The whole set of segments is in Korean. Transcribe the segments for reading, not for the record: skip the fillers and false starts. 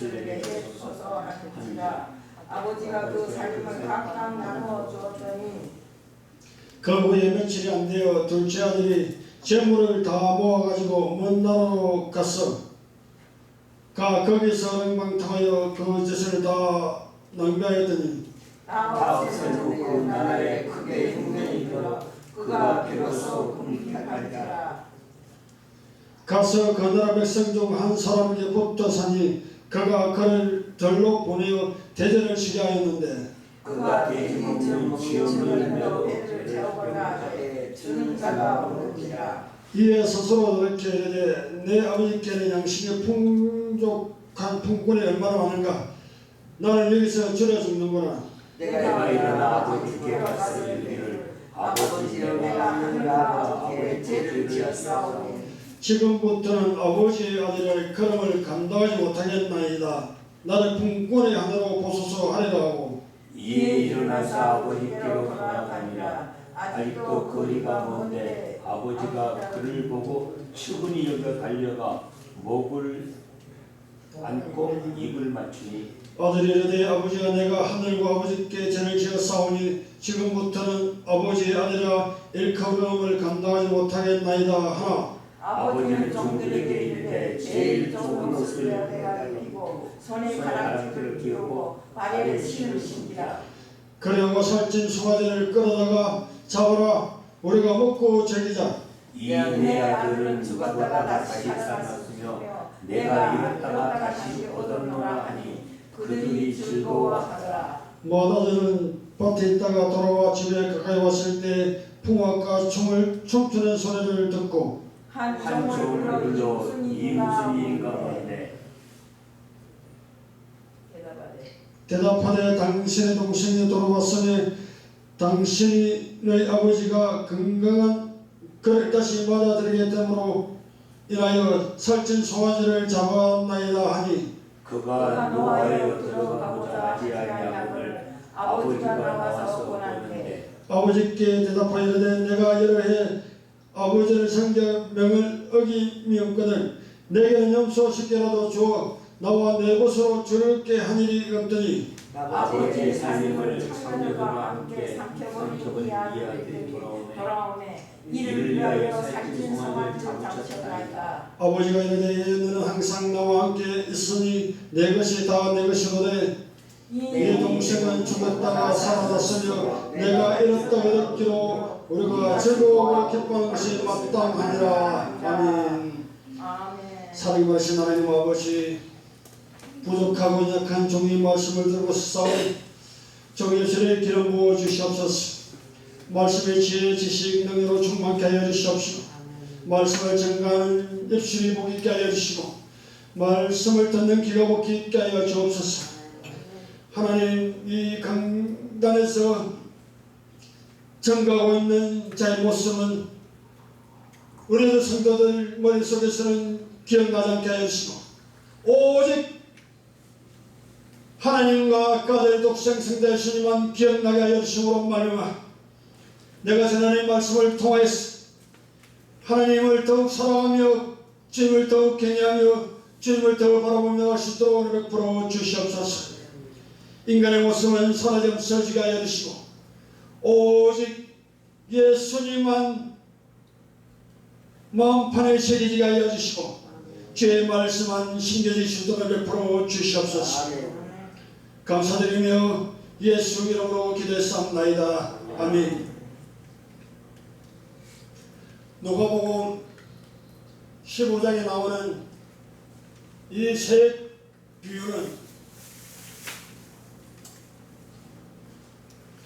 것을 내게 주소서 하는지라. 아버지가 그 살림을 각각 나누어 주었더니 그 후에 며칠이 안 되어 둘째 아들이 재물을 다 모아가지고 먼 나라로 갔어. 거기서 엉망탕하여 그 짓을 다 낭비하였더니 다 없애는 그 나라에 크게 흉년이 들어 그가 비로소 궁핍하리라. 가서 그 나라 백성 중 한 사람에게 붙어사니 그가 그를 들로 보내어 대전을 치게 하였는데 그가 돼지 먹는 지옥을 며 배를 채우거나 하되 주는 자가 없는지라. 이에 스스로 이렇게 이르되 내 아버지께는 양식이 풍족한 품꾼이 얼마나 많은가. 나는 여기서 줄여 죽는구나. 내가 일어나 아버지께 가서 이르기를 아버지여 내가 하늘과 아버지께 죄를 지었사오니 지금부터는 아버지의 아들의 걸음을 감당하지 못하겠나이다. 나를 품꾼의 하나로 보소서 하리라 하고 이에 일어나서 아버지께로 돌아가니라. 아직도 거리가 먼데 아버지가 그를 보고 추근히 여겨 달려가 목을 안고 입을 맞추니 아들이 이르되 아버지가 내가 하늘과 아버지께 죄를 지었사오니 지금부터는 아버지의 아들아 일컬음을 감당하지 못하겠나이다 하나 아버지는 종들에게 이르되 제일 좋은 옷을 내가 입히고 손에 가랑지를 끼우고 발에 신을 신기라. 그리고 살찐 송아지를 끌어다가 잡아라 우리가 먹고 즐기자. 이 내 아들은 죽었다가 다시 살아났으며 내가 잃었다가 다시 얻었노라 하니 그들이 즐거워하더라. 맏아들은 밭에 있다가 돌아와 집에 가까이 왔을 때 풍악과 춤추는 소리를 듣고 한 종을 불러 이 무슨 일인가 보는데 대답하되 당신의 동생이 돌아왔으니 당신의 아버지가 건강한 그를 다시 맞아들이겠다므로 인하여 살찐 송아지를 잡았나이다 하니 그가 노하여 들어가고자 하지 아니하거늘 아버지가 나와서 보는데 아버지께 대답하여 이르되 내가 여러 해 아버지를 상자 명을 어기미었거늘 내게는 염소 10개라도 주어 나와 내 곳으로 줄게 한 일이 없더니 아버지의 살림을 창녀들과 함께 삼켜버린 이 아들이 돌아오매 이를 위하여 살찐 송아지를 잡으셨나이다. 아버지가 이르되 너는 항상 나와 함께 있으니 내 것이 다 내 것이거든 네 동생은 죽었다가 살아났으며 내가 잃었다 얻었기로 우리가 즐거워하고 기뻐하는 것이 마땅하니라. 아멘. 사랑이 하신 하나님 아버지 부족하고 약한 종의 말씀을 들고 싸우니 정예술에 기름 부어 주시옵소서. 말씀의 지혜 지식 능력으로 충만케 하여 주시옵시고 말씀을 증가하는 입술이 복 있게 하여 주시고 말씀을 듣는 귀가 복 있게 하여 주옵소서. 하나님 이 강단에서 증가하고 있는 자의 모습은 우리 성도들 머릿속에서는 기억나지 않게 하여 주시고 오직 하나님과 아들 독생성 되시니만 기억나게 하여 주심으로 말미암아 내가 전하는 말씀을 통하여서 하나님을 더욱 사랑하며 주님을 더욱 경외하며 주님을 더욱 바라보며 갈 수 있도록 은혜 베풀어 주시옵소서. 인간의 모습은 사라져 없어지게 하여 주시고 오직 예수님만 마음판에 새기게 하여 주시고 주의 말씀만 신겨지시도록 베풀어 주시옵소서. 감사드리며 예수 이름으로 기도했사옵나이다. 아멘. 누가복음 15장에 나오는 이 세 비유는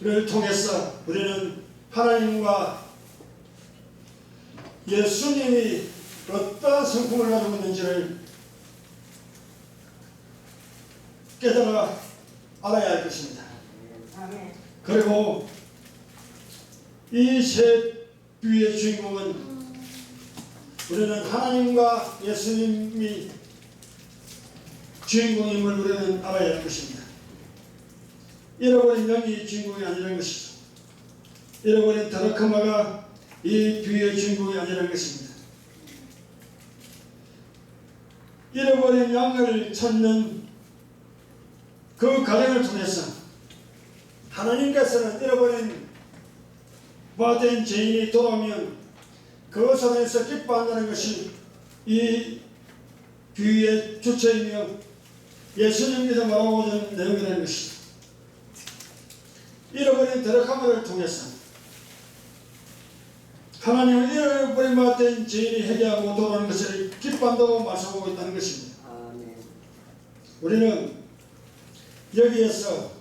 를 통해서 우리는 하나님과 예수님이 어떠한 성품을 가지고 있는지를 깨달아 알아야 할 것입니다. 그리고 이 세 비유의 주인공은 우리는 하나님과 예수님이 주인공임을 우리는 알아야 할 것입니다. 잃어버린 영이 주인공이 아니라는 것이죠. 잃어버린 드라크마가 이 비유의 주인공이 아니라는 것입니다. 잃어버린 양을 찾는 그 과정을 통해서 하나님께서는 잃어버린 바된 죄인이 돌아오면 그것을 통해서 기뻐한다는 것이 이 비유의 주체이며 예수님께서 말하고자 하는 내용이라는 것입니다. 잃어버린 더럽함을 통해서 하나님은 잃어버린 바 된 죄인이 회개하고 돌아오는 것을 기뻐한다고 말씀하고 있다는 것입니다. 아멘. 우리는 여기에서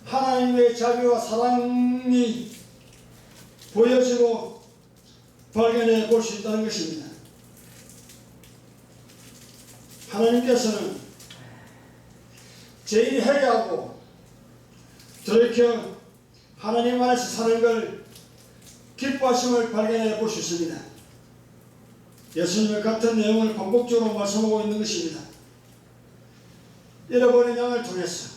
하나님의 자비와 사랑이 보여지고 발견해 볼 수 있다는 것입니다. 하나님께서는 죄인이 회개하고 돌이켜 하나님 안에서 사는 걸 기뻐하심을 발견해 볼 수 있습니다. 예수님과 같은 내용을 반복적으로 말씀하고 있는 것입니다. 잃어버린 양을 통해서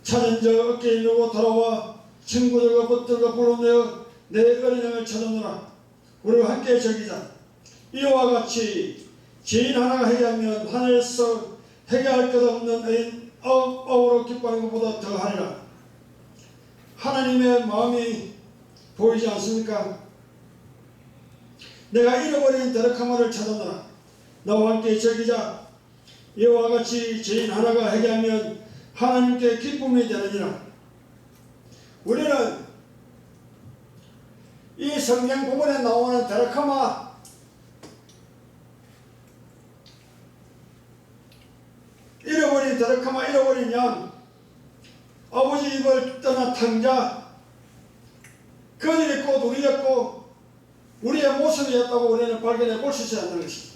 찾은 자 어깨에 누고 돌아와 친구들과 벗들과 불러내어 내 어린 양을 찾아노라. 우리와 함께 저기자. 이와 같이 죄인 하나가 회개하면 하늘에서 회개할 것 없는 의인 아우로 기뻐하는 것보다 더하리라. 하나님의 마음이 보이지 않습니까? 내가 잃어버린 더럽함을 찾아노라. 나와 함께 저기자. 이와 같이 죄인 하나가 회개하면 하나님께 기쁨이 되느니라. 우리는 이 성경 부분에 나오는 더럽함아 잃어버린 더럽함아 잃어버린 양 아버지 입을 떠난 탕자 그들이 곧 우리였고 우리의 모습이었다고 우리는 발견해 볼 수 있어야 하는 것입니다.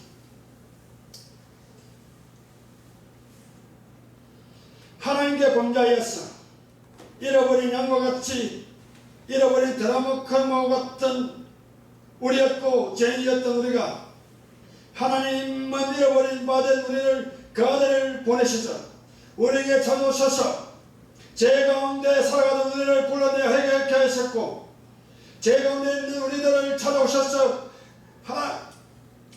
하나님께 범자였어. 잃어버린 양과 같이 잃어버린 드라마와 같은 우리였고 죄인이었던 우리가 하나님은 잃어버린 바된 우리를 그 아들을 보내셔서 우리에게 찾아오셔서 죄 가운데 살아가던 우리를 불러내 회개하게 하셨고 죄 가운데 있는 우리들을 찾아오셔서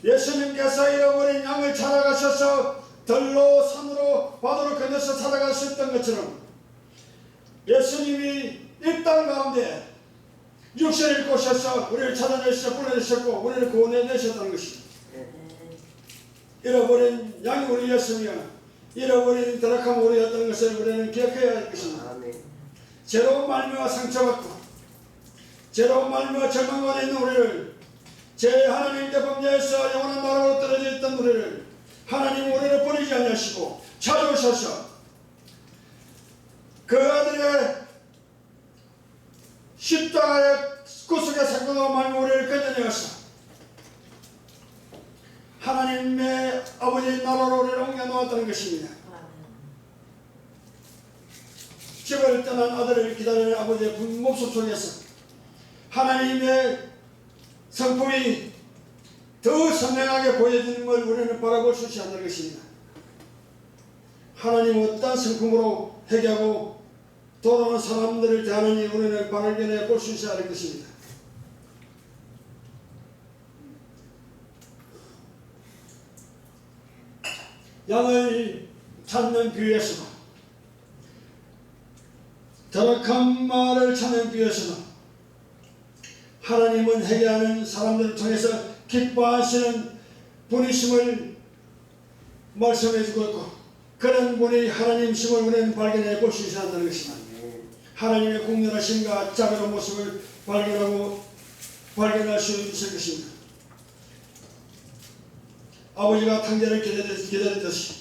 예수님께서 잃어버린 양을 찾아가셔서 들로 산으로 바다로 건너서 찾아가셨던 것처럼 예수님이 이 땅 가운데 육신을 입고 오셔서 우리를 찾아내셔서 불러내셨고 우리를 구원해내셨다는 것입니다. 잃어버린 양이 우리였으며 잃어버린 더락함 우리였던 것을 우리는 기억해야 할 것입니다. 죄로 말미암아 상처받고 죄로 말미암아 절망 가운데 있는 우리를 제 하나님께 범죄해서 영원한 나라로 떨어져 있던 우리를 하나님 우리를 버리지 아니하시고 찾아오셔서 그 아들의 십자가의 구속의 사건으로 말미암아 우리를 건져내어서 하나님의 아버지의 나라로 우리를 옮겨놓았다는 것입니다. 집을 떠난 아들을 기다리는 아버지의 분모습 속에서 하나님의 성품이 더 선명하게 보여지는 걸 우리는 바라볼 수 있지 않는 것입니다. 하나님 어떤 성품으로 회개하고 돌아오는 사람들을 대하는지 우리는 발견해 볼 수 있어야 할 것입니다. 양을 찾는 비유에서도 더럽한 말을 찾는 비유에서도 하나님은 회개하는 사람들을 통해서 기뻐하시는 분이심을 말씀해 주고 있고 그런 분이 하나님심을 우리는 발견해 볼 수 있어야 한다는 것입니다. 하나님의 공연하심과 자비로운 모습을 발견할 수 있을 것입니다. 아버지가 탕자를 기다리듯이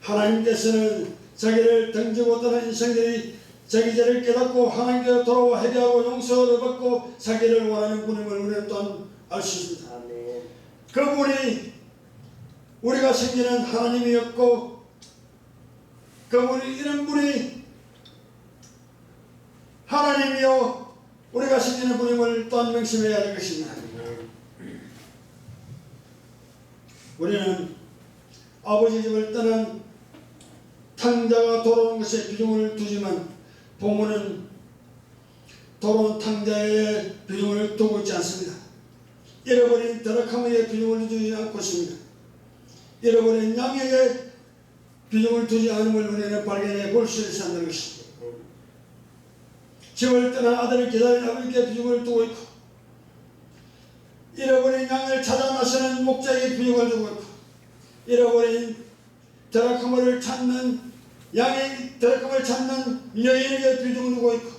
하나님께서는 자기를 던지고 떠난 인생들이 자기 죄를 깨닫고 하나님께 돌아와 회개하고 용서를 받고 자기를 원하는 분임을 우리는 또한 알 수 있습니다. 그분이 우리가 생기는 하나님이었고 그분이 이런 분이 하나님이요 우리가 생기는 분임을 또한 명심해야 할 것입니다. 우리는 아버지 집을 떠난 탕자가 돌아오는 것에 비중을 두지만 본문은 돌아온 탕자의 비중을 두고 있지 않습니다. 잃어버린 드라카마의 비중을 두지 않고 있습니다. 잃어버린 양에게 비중을 두지 않음을 우리는 발견해 볼 수 있다는 것입니다. 집을 떠난 아들을 기다리는 아버지께 비중을 두고 있고, 잃어버린 양을 찾아 나서는 목자에게 비중을 두고 있고, 잃어버린 드라카마를 찾는 양의 드라카마를 찾는 여인에게 비중을 두고 있고,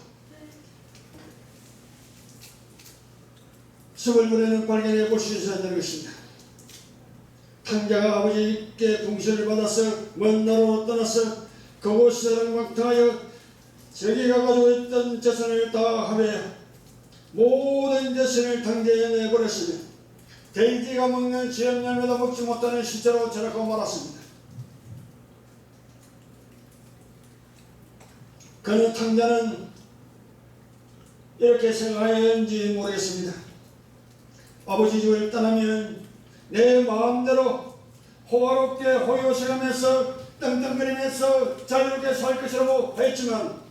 습을 우리는 발견해 볼 수 있다는 것입니다. 탕자가 아버지께 봉쇄를 받아서 먼 나라로 떠나서 그곳에서 왕탕하여 자기가 가지고 있던 재산을 다 합해 모든 재산을 탕자에 내버렸으며 돼지가 먹는 지연 열매도 먹지 못하는 시체로 전락하고 말았습니다. 그는 탕자는 이렇게 생각하였는지 모르겠습니다. 아버지 집을 떠나면 내 마음대로 호화롭게 호요세가면서 떵떵거리면서 자유롭게 살 것이라고 했지만,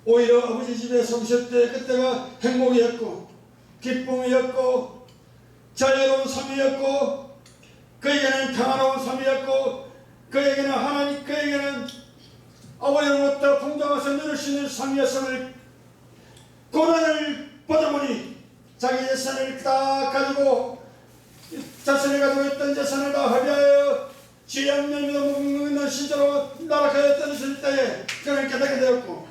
오히려 아버지 집에 성실 때 그때가 행복이었고 기쁨이었고 자유로운 삶이었고 그에게는 평화로운 삶이었고 그에게는 아버지로부터 풍성해서 누릴 수 있는 삶이었음을 고난을 받아보니 자기 재산을 다 가지고 자신이 가지고 있던 재산을 다 합의하여 지양면으로 먹는 시대로 나락하였던 때에 그는 깨닫게 되었고,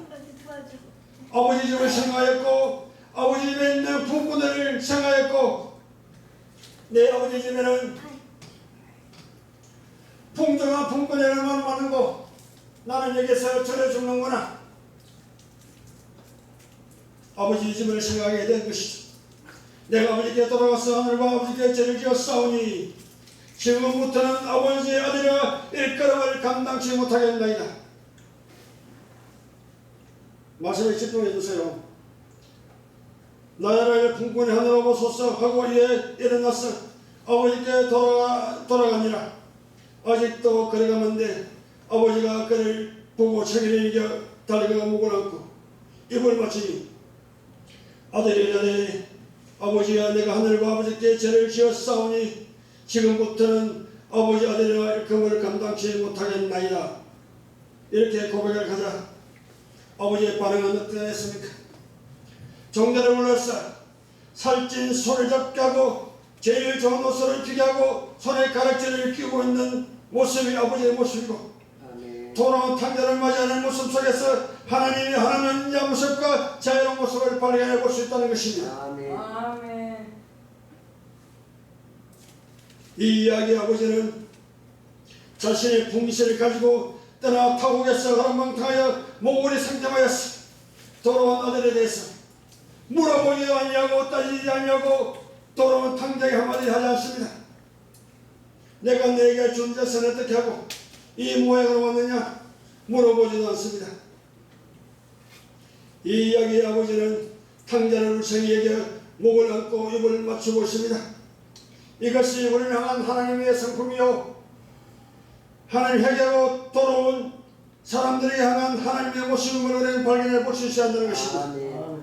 아버지 집을 생각하였고 아버지 집에 있는 부부들을 생각하였고, 내 아버지 집에는 풍성한 풍부들만 많은 거, 나는 여기서 절에 죽는구나. 아버지 집을 생각하게 된 것이죠. 내가 아버지께 돌아가서 하늘과 아버지께 죄를 지어 싸우니 지금부터는 아버지의 아들이라 일걸음을 감당치 못하겠나이다. 말씀에 집중해 주세요. 나라의 풍군이 하늘로 보소서 하고 이에 일어나서 아버지께 돌아가니라. 아직도 그래가는데 아버지가 그를 보고 책임을 이겨 달려가 목을 안고 입을 맞추니, 아들이 아버지야, 내가 하늘과 아버지께 죄를 지어 싸우니 지금부터는 아버지 아들이라 일금을 감당치 못하겠나이다. 이렇게 고백을 하자 아버지의 반응은 어떠했습니까? 종대를 올라서 살찐 손을 잡게 하고 제일 좋은 옷을 피게 하고 손에 가락지를 끼고 있는 모습이 아버지의 모습이고, 돌아온 탕자를 맞이하는 모습 속에서 하나님이 하나님 자 모습과 자유로운 모습을 발견해 볼 수 있다는 것입니다. 아멘. 이 이야기 아버지는 자신의 풍기세를 가지고 떠나 타국에서 허랑방탕하여 몽골에 상tem하였어. 돌아온 아들에 대해서 물어보지도 않냐고 따지지 않냐고 돌아온 탕자에게 한마디 하지 않습니다. 내가 내게 준 재산을 어떻게 하고 이 모양으로 왔느냐 물어보지도 않습니다. 이 이야기의 아버지는 탕자를 울생이에게 목을 안고 입을 맞추고 있습니다. 이것이 우리를 향한 하나님의 성품이요, 하나님 회개하고 돌아온 사람들이 향한 하나님의 모습을 우리는 발견해 볼 수 있어야 한다는 것입니다.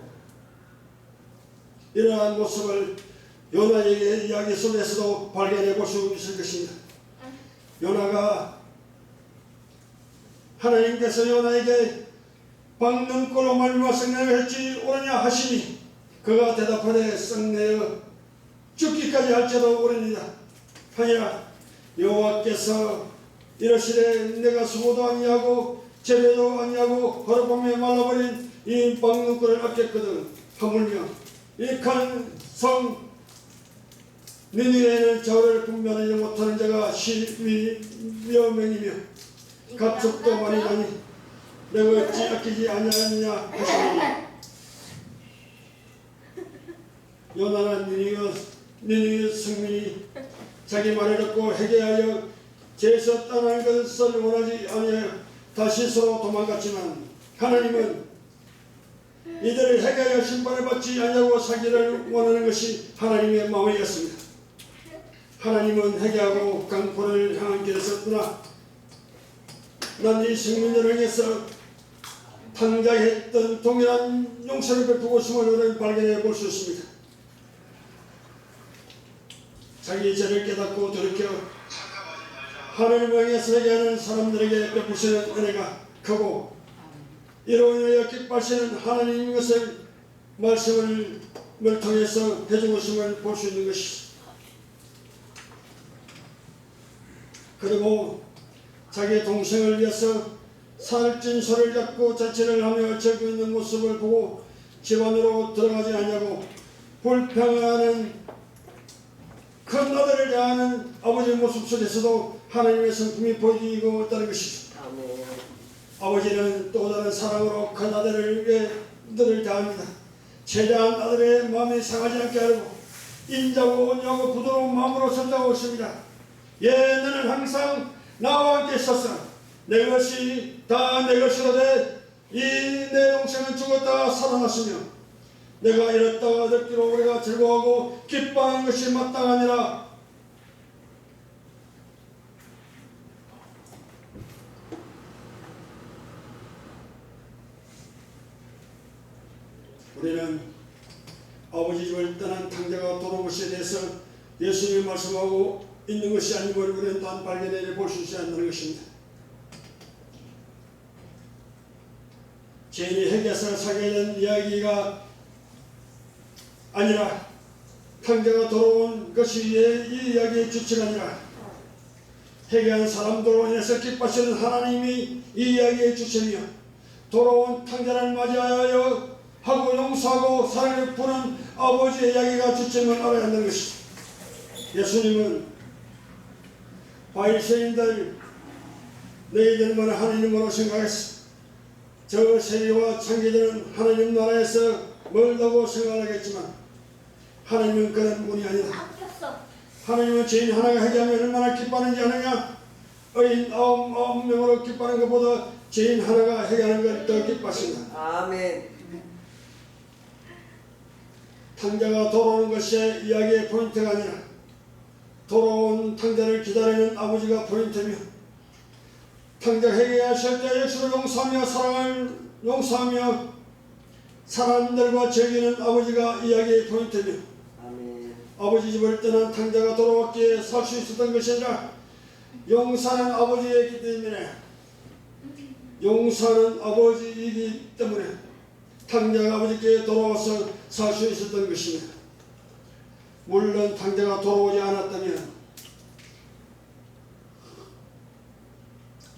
이러한 모습을 요나의 이야기 속에서도 발견해 볼 수 있을 것입니다. 요나가 하나님께서 요나에게 박능골로 말미암아 썩내어 할지 오르냐 하시니 그가 대답하되 썩내어 죽기까지 할지도 오르니라 하니라. 여호와께서 이러시되 내가 수고도 아니하고 재배도 아니하고 허락범에 말라버린 이 박능골을 아꼈거든. 하물며 이 큰 성 니느웨에는 저를 분별하지 못하는 자가 12여 명이며 가축도 많이 나니 내가 어찌 아끼지 아니하느냐 하시니, 요나는 니느웨 성민이 자기 말을 듣고 회개하여 죄에서 떠나는 것을 원하지 아니하여 다시스로 도망갔지만, 하나님은 이들을 회개하여 심판을 받지 아니하고 살기를 원하는 것이 하나님의 마음이었습니다. 하나님은 회개하고 강포를 향한 길에서 떠나 난 이 성민들을 향해서 탕자했던 동일한 용서를 베푸고 있음을 우리는 발견해 볼 수 있습니다. 자기 죄를 깨닫고 돌이켜 하나님을 향해서 회개하는 사람들에게 베푸시는 은혜가 크고 이로 인하여 기뻐하시는 하나님의 것을 말씀을 통해서 해주셨음을 볼 수 있는 것이죠. 그리고 자기 동생을 위해서 살찐 소를 잡고 자취를 하며 즐기고 있는 모습을 보고 집안으로 들어가지 않냐고 불평하는 큰 아들을 대하는 아버지의 모습 속에서도 하나님의 성품이 보이고 있다는 것이죠. 아버지는 또 다른 사랑으로 큰 아들을 대합니다. 최대한 아들의 마음이 상하지 않게 하려고 인자고 온유하고 부드러운 마음으로 선정하고 있습니다. 너는 항상 나와 함께 있었어. 내 것이 다 내 것이로되 이 내 동생은 죽었다가 살아났으며 내가 이랬다가 얻기로 우리가 즐거워하고 기뻐하는 것이 마땅하니라. 우리는 아버지 집을 떠난 탕자가 돌아온 것에 대해서 예수님이 말씀하고 있는 것이 아니고 우리는 또한 발견해 볼 수 있지 않는 것입니다. 죄인이 회개해서 살게 된 이야기가 아니라 탕자가 돌아온 것이 이 이야기의 주체가 아니라 회개한 사람들로 인해서 기뻐하시는 하나님이 이 이야기의 주체며 돌아온 탕자를 맞이하여 하고 용서하고 사랑을 부는 아버지의 이야기가 주체임을 알아야 한다는 것입니다. 예수님은 바리새인들 너희들만 하나님으로 생각했어. 저 세리와 창기들은 하나님 나라에서 멀다고 생각하겠지만 하나님은 그런 분이 아니다. 하나님은 죄인 하나가 회개하면 얼마나 기뻐하는지 아느냐? 의인 99명으로 기뻐하는 것보다 죄인 하나가 회개하는 걸 더 기뻐하신다. 아멘. 탕자가 돌아오는 것이 이야기의 포인트가 아니라 돌아온 탕자를 기다리는 아버지가 포인트며 탕자 회개하실 때 예수를 용서하며 사랑을 용서하며 사람들과 즐기는 아버지가 이야기의 포인트며 아멘. 아버지 집을 떠난 탕자가 돌아왔기에 살 수 있었던 것이 아니라 용서하는 아버지이기 때문에 용서하는 아버지이기 때문에 탕자가 아버지께 돌아와서 살 수 있었던 것입니다. 물론 탕자가 돌아오지 않았다면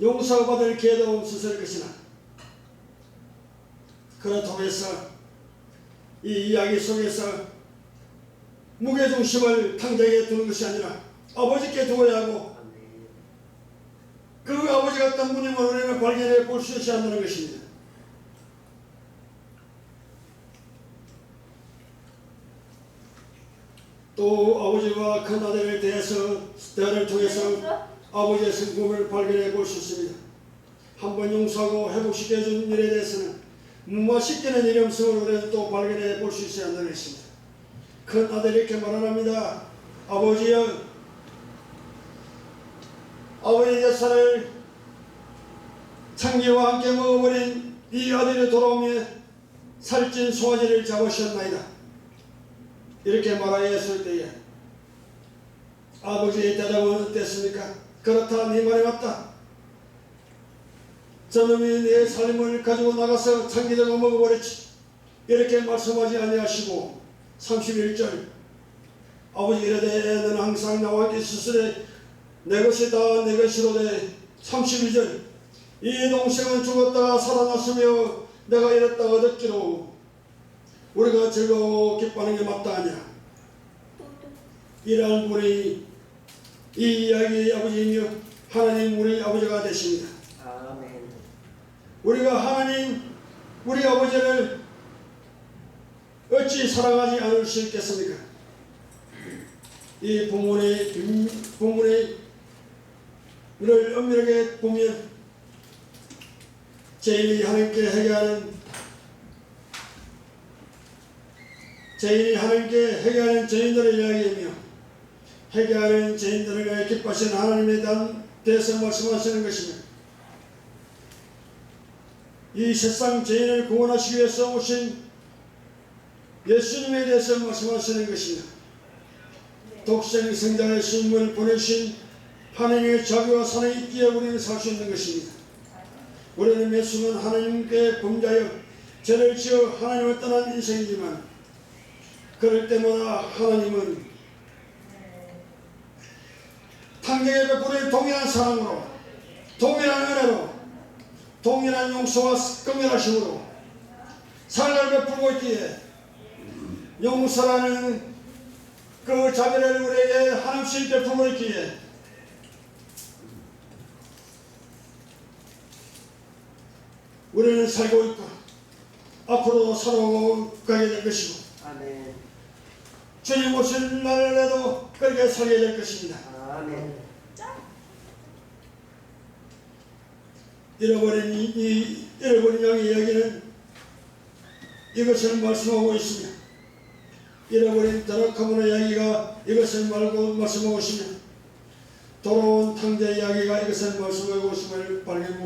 용서받을 기회도 없었을 것이나 그렇다고 해서 이 이야기 속에서 무게중심을 탕자에게 두는 것이 아니라 아버지께 두어야 하고 그 아버지가 어떤 분임을 우리는 발견해 볼 수 있어야 한다는 것입니다. 또 아버지와 큰아들에 대해서 대화를 통해서 아버지의 성품을 발견해 볼 수 있습니다. 한번 용서하고 회복시켜 준 일에 대해서는 무마시키는 일이 없음을 우리는 또 발견해 볼 수 있어야 한다는 것입니다. 큰아들이 이렇게 말합니다. 아버지여, 아버지의 젖살을 창기와 함께 먹어버린 이 아들이 돌아오며 살찐 송아지를 잡으셨나이다. 이렇게 말하였을 때에 아버지의 대답은 어땠습니까? 그렇다, 네 말이 맞다. 저놈이 내 삶을 가지고 나가서 창기들과 먹어버렸지. 이렇게 말씀하지 아니하시고 31절 아버지 이르되 너는 항상 나와 함께 있으시되 내 것이 다 내 것이로되 32절 이 동생은 죽었다가 살아났으며 내가 이랬다가 얻었기로 우리가 즐거워 기뻐하는 게 마땅하냐. 이러한 분이 이 이야기의 아버지이며 하나님 우리 아버지가 되십니다. 아멘. 우리가 하나님 우리 아버지를 어찌 사랑하지 않을 수 있겠습니까? 이 본문의 를 엄밀하게 보면 죄인이 하나님께 회개하는 죄인들을 이야기하며 회개하는 죄인들을 위해 기뻐하시는 하나님에 대해서 말씀하시는 것입니다. 이 세상 죄인을 구원하시기 위해서 오신 예수님에 대해서 말씀하시는 것입니다. 독생생자의 신분을 보내신 하나님의 자비와 사랑이 있기에 우리는 살 수 있는 것입니다. 우리는 매 순간 하나님께 범죄하여 죄를 지어 하나님을 떠난 인생이지만 그럴 때마다 하나님은 탄경에 베푸는 동일한 사랑으로, 동일한 은혜로, 동일한 용서와 긍휼하심으로 사랑을 베풀고 있기에 용서라는 그 자비를 우리에게 한없이 베풀고 있기에 우리는 살고 있고 앞으로도 살아가게 될 것이고 아멘. 주님 오실 날에도 그렇게 살게 될 것입니다. 아멘. 잃어버린 양의 이야기는 이것을 말씀하고 있으며 잃어버린 다락카모의 이야기가 이것을 말씀하고 있으며 돌아온 탕자의 이야기가 이것을 말씀하고 있음을 발견해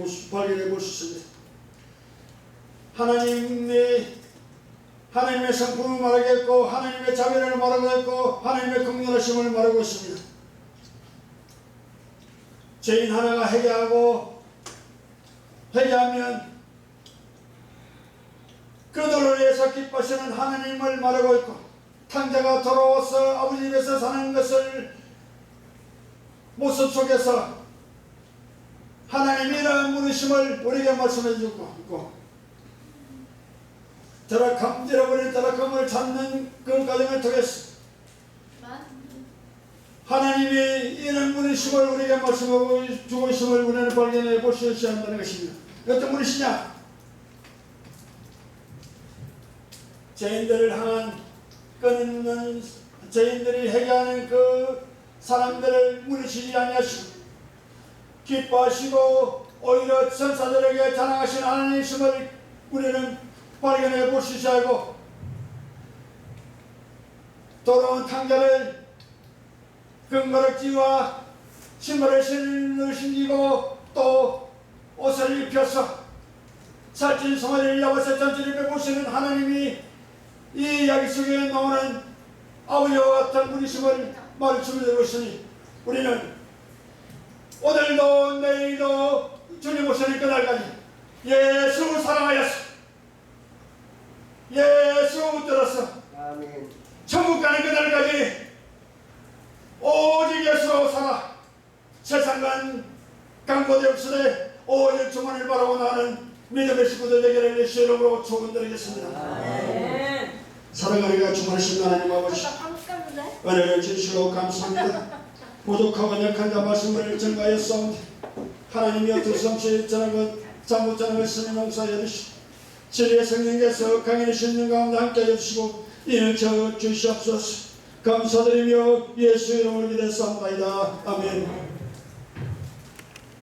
볼 수 있습니다. 하나님의 성품을 말하겠고 하나님의 자비를 말하겠고 하나님의 긍휼하심을 말하고 있습니다. 죄인 하나가 회개하면 그들을 위해서 기뻐하시는 하나님을 말하고 있고 탕자가 돌아와서 아버지 집에서 사는 것을 모습 속에서 하나님이라는 부르심을 우리에게 말씀해 주고 있고 잃어버린 타락함을 찾는 그 과정을 통해서 하나님이 이런 분이심을 우리에게 말씀하고 주고 있음을 우리는 발견해 볼 수 있어야 한다는 것입니다. 어떤 분이시냐? 죄인들을 향한 끊는 죄인들이 회개하는 그 사람들을 물으시지 아니하시고 기뻐하시고 오히려 천사들에게 자랑하신 하나님이심을 우리는 발견해 볼 수 있어야 하고 돌아온 탕자를 금가락지와 신발을 신기고 또 옷을 입혀서 살찐 송아지를 잡아서 전체를 빼보시는 하나님이 이 이야기 속에 나오는 아버지와 같은 분이심을 말씀드리고 있으니 우리는 오늘도 내일도 주님 오시는 그날까지 예수 사랑하였어 예수 붙들었어 아멘. 천국 가는 그날까지 오직 예수로 살아 세상간 강고대 없으되 오직 주만을 바라고 나는 믿음의 식구들 되기를 예수 이름으로 축원드리겠습니다. 사랑하리가 주만하신 하나님 아버지 은혜를 주시고 감사합니다. 부족하고 약한 자 말씀을 전가하였사오니 하나님이여 두섬시 전한 것 잘못 전한 것을 용서하여 주시고 진리의 성령께서 강인히 신령 가운데 함께 해주시고 이는 저 주시옵소서. 감사드리며 예수 이름을 기대사옵나이다. 아멘.